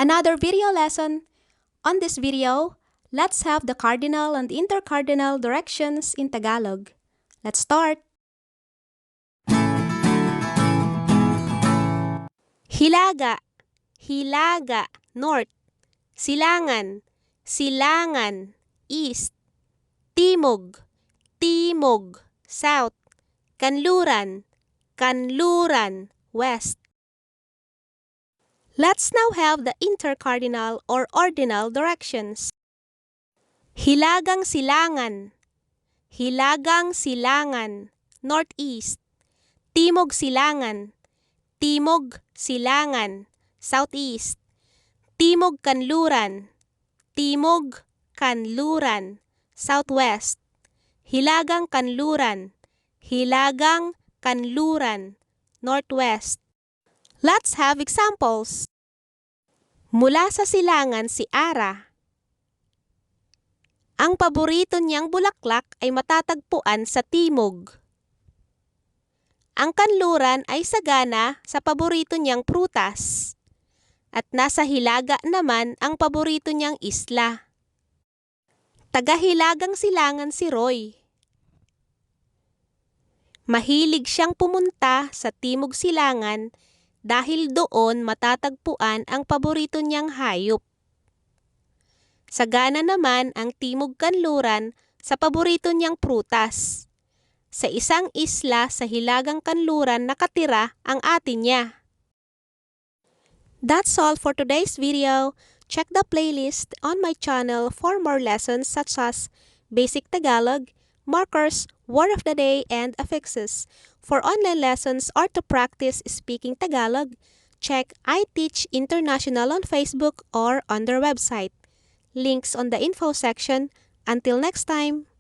Another video lesson. On this video, let's have the cardinal and intercardinal directions in Tagalog. Let's start. Hilaga, hilaga, north. Silangan, silangan, east. Timog, timog, south. Kanluran, kanluran, west. Let's now have the intercardinal or ordinal directions. Hilagang silangan, hilagang silangan, northeast. Timog silangan, timog silangan, southeast. Timog kanluran, timog kanluran, southwest. Hilagang kanluran, hilagang kanluran, northwest. Let's have examples. Mula sa silangan si Ara. Ang paborito niyang bulaklak ay matatagpuan sa timog. Ang kanluran ay sagana sa paborito niyang prutas. At nasa hilaga naman ang paborito niyang isla. Taga-hilagang silangan si Roy. Mahilig siyang pumunta sa timog silangan dahil doon matatagpuan ang paborito niyang hayop. Sagana naman ang timog kanluran sa paborito niyang prutas. Sa isang isla sa hilagang kanluran nakatira ang ate niya. That's all for today's video. Check the playlist on my channel for more lessons such as Basic Tagalog, Markers, Word of the Day, and affixes. For online lessons or to practice speaking Tagalog, check ITeach International on Facebook or on their website. Links on the info section. Until next time!